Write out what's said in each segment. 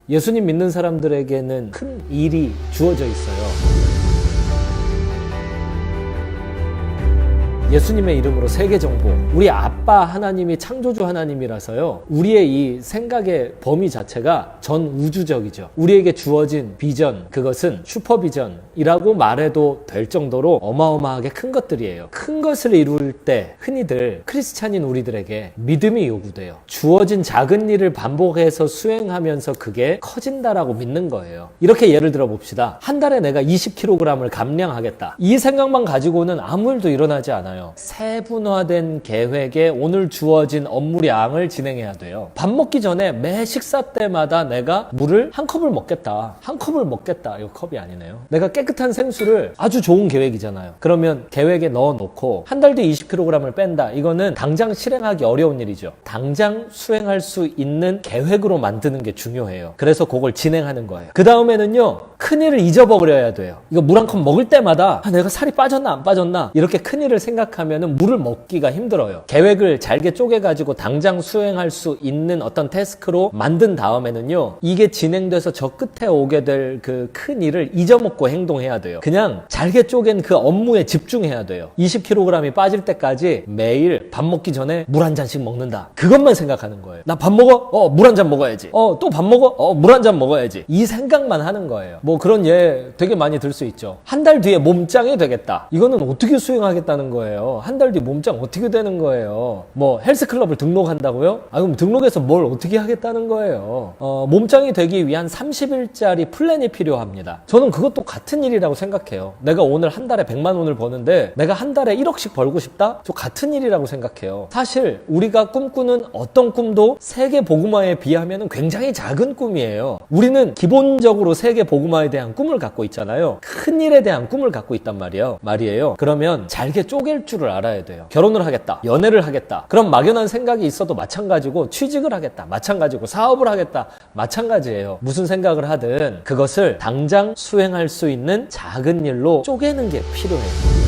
예수님 믿는 사람들에게는 큰 일이 주어져 있어요. 예수님의 이름으로 세계정복. 우리 아빠 하나님이 창조주 하나님이라서요. 우리의 이 생각의 범위 자체가 전 우주적이죠. 우리에게 주어진 비전, 그것은 슈퍼비전이라고 말해도 될 정도로 어마어마하게 큰 것들이에요. 큰 것을 이룰 때 흔히들 크리스찬인 우리들에게 믿음이 요구돼요. 주어진 작은 일을 반복해서 수행하면서 그게 커진다라고 믿는 거예요. 이렇게 예를 들어 봅시다. 한 달에 내가 20kg을 감량하겠다. 이 생각만 가지고는 아무 일도 일어나지 않아요. 세분화된 계획에 오늘 주어진 업무량을 진행해야 돼요. 밥 먹기 전에 매 식사 때마다 내가 물을 한 컵을 먹겠다. 한 컵을 먹겠다. 이거 컵이 아니네요. 내가 깨끗한 생수를 아주 좋은 계획이잖아요. 그러면 계획에 넣어놓고 한 달 뒤에 20kg을 뺀다. 이거는 당장 실행하기 어려운 일이죠. 당장 수행할 수 있는 계획으로 만드는 게 중요해요. 그래서 그걸 진행하는 거예요. 그 다음에는요. 큰일을 잊어버려야 돼요. 이거 물 한 컵 먹을 때마다 내가 살이 빠졌나 안 빠졌나 이렇게 큰일을 생각하면 물을 먹기가 힘들어요. 계획을 잘게 쪼개가지고 당장 수행할 수 있는 어떤 태스크로 만든 다음에는요. 이게 진행돼서 저 끝에 오게 될 그 큰일을 잊어먹고 행동해야 돼요. 그냥 잘게 쪼갠 그 업무에 집중해야 돼요. 20kg이 빠질 때까지 매일 밥 먹기 전에 물 한 잔씩 먹는다. 그것만 생각하는 거예요. 나 밥 먹어? 물 한 잔 먹어야지. 또 밥 먹어? 물 한 잔 먹어야지. 이 생각만 하는 거예요. 뭐 그런 예 되게 많이 들 수 있죠. 한 달 뒤에 몸짱이 되겠다. 이거는 어떻게 수행하겠다는 거예요. 한 달 뒤 몸짱 어떻게 되는 거예요. 뭐 헬스클럽을 등록한다고요? 그럼 등록해서 뭘 어떻게 하겠다는 거예요. 몸짱이 되기 위한 30일짜리 플랜이 필요합니다. 저는 그것도 같은 일이라고 생각해요. 내가 오늘 한 달에 100만 원을 버는데 내가 한 달에 1억씩 벌고 싶다? 저 같은 일이라고 생각해요. 사실 우리가 꿈꾸는 어떤 꿈도 세계 복음화에 비하면 굉장히 작은 꿈이에요. 우리는 기본적으로 세계 복음화에 대한 꿈을 갖고 있잖아요. 큰 일에 대한 꿈을 갖고 있단 말이에요. 그러면 잘게 쪼갤 줄을 알아야 돼요. 결혼을 하겠다. 연애를 하겠다. 그럼 막연한 생각이 있어도 마찬가지고 취직을 하겠다. 마찬가지고 사업을 하겠다. 마찬가지예요. 무슨 생각을 하든 그것을 당장 수행할 수 있는 작은 일로 쪼개는 게 필요해요.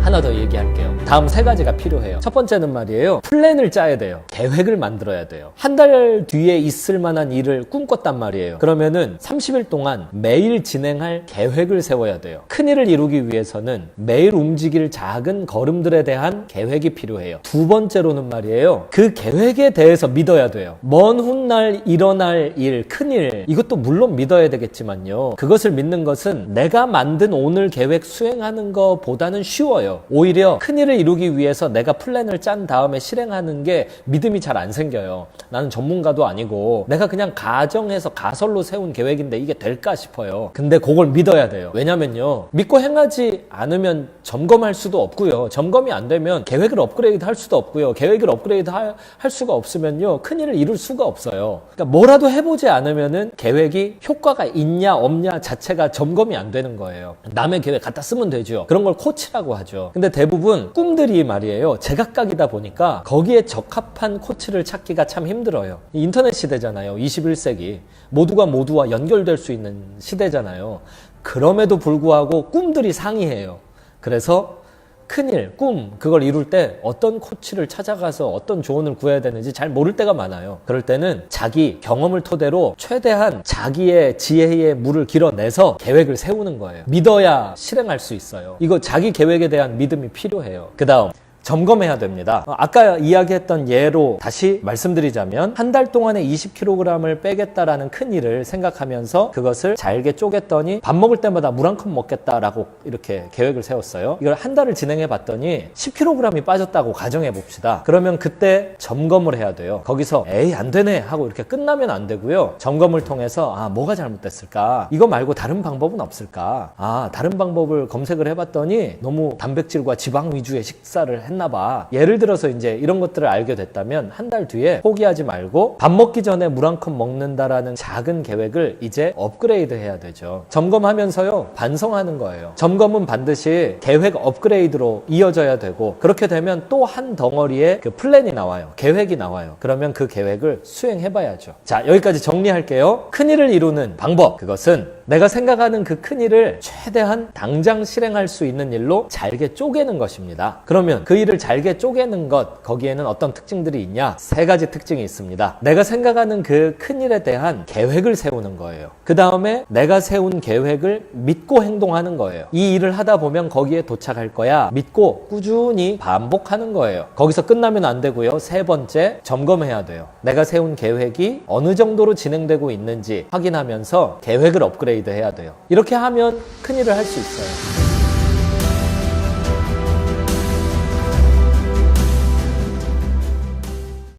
하나 더 얘기할게요. 다음 3가지가 필요해요. 첫 번째는 말이에요. 플랜을 짜야 돼요. 계획을 만들어야 돼요. 한 달 뒤에 있을 만한 일을 꿈꿨단 말이에요. 그러면은 30일 동안 매일 진행할 계획을 세워야 돼요. 큰 일을 이루기 위해서는 매일 움직일 작은 걸음들에 대한 계획이 필요해요. 두 번째로는 말이에요. 그 계획에 대해서 믿어야 돼요. 먼 훗날 일어날 일, 큰 일, 이것도 물론 믿어야 되겠지만요. 그것을 믿는 것은 내가 만든 오늘 계획 수행하는 것보다는 쉬워요. 오히려 큰일을 이루기 위해서 내가 플랜을 짠 다음에 실행하는 게 믿음이 잘 안 생겨요. 나는 전문가도 아니고 내가 그냥 가정에서 가설로 세운 계획인데 이게 될까 싶어요. 근데 그걸 믿어야 돼요. 왜냐면요. 믿고 행하지 않으면 점검할 수도 없고요. 점검이 안 되면 계획을 업그레이드 할 수도 없고요. 계획을 업그레이드 할 수가 없으면요. 큰일을 이룰 수가 없어요. 그러니까 뭐라도 해보지 않으면은 계획이 효과가 있냐 없냐 자체가 점검이 안 되는 거예요. 남의 계획 갖다 쓰면 되죠. 그런 걸 코치라고 하죠. 근데 대부분 꿈들이 말이에요. 제각각이다 보니까 거기에 적합한 코치를 찾기가 참 힘들어요. 인터넷 시대잖아요. 21세기. 모두가 모두와 연결될 수 있는 시대잖아요. 그럼에도 불구하고 꿈들이 상이해요. 그래서 큰일, 꿈, 그걸 이룰 때 어떤 코치를 찾아가서 어떤 조언을 구해야 되는지 잘 모를 때가 많아요. 그럴 때는 자기 경험을 토대로 최대한 자기의 지혜의 물을 길어내서 계획을 세우는 거예요. 믿어야 실행할 수 있어요. 이거 자기 계획에 대한 믿음이 필요해요. 그 다음 점검해야 됩니다. 아까 이야기했던 예로 다시 말씀드리자면 한 달 동안에 20kg을 빼겠다라는 큰 일을 생각하면서 그것을 잘게 쪼갰더니 밥 먹을 때마다 물 한 컵 먹겠다라고 이렇게 계획을 세웠어요. 이걸 한 달을 진행해 봤더니 10kg이 빠졌다고 가정해 봅시다. 그러면 그때 점검을 해야 돼요. 거기서 에이 안 되네 하고 이렇게 끝나면 안 되고요. 점검을 통해서 뭐가 잘못됐을까? 이거 말고 다른 방법은 없을까? 다른 방법을 검색을 해봤더니 너무 단백질과 지방 위주의 식사를 했나봐. 예를 들어서 이제 이런 것들을 알게 됐다면 한 달 뒤에 포기하지 말고 밥 먹기 전에 물 한 컵 먹는다라는 작은 계획을 이제 업그레이드 해야 되죠. 점검하면서요 반성하는 거예요. 점검은 반드시 계획 업그레이드로 이어져야 되고 그렇게 되면 또 한 덩어리의 그 플랜이 나와요. 계획이 나와요. 그러면 그 계획을 수행해봐야죠. 자, 여기까지 정리할게요. 큰일을 이루는 방법, 그것은 내가 생각하는 그 큰일을 최대한 당장 실행할 수 있는 일로 잘게 쪼개는 것입니다. 그러면 그 일을 잘게 쪼개는 것, 거기에는 어떤 특징들이 있냐? 3가지 특징이 있습니다. 내가 생각하는 그 큰일에 대한 계획을 세우는 거예요. 그 다음에 내가 세운 계획을 믿고 행동하는 거예요. 이 일을 하다 보면 거기에 도착할 거야 믿고 꾸준히 반복하는 거예요. 거기서 끝나면 안 되고요. 3번째, 점검해야 돼요. 내가 세운 계획이 어느 정도로 진행되고 있는지 확인하면서 계획을 업그레이드 해야 돼요. 이렇게 하면 큰일을 할 수 있어요.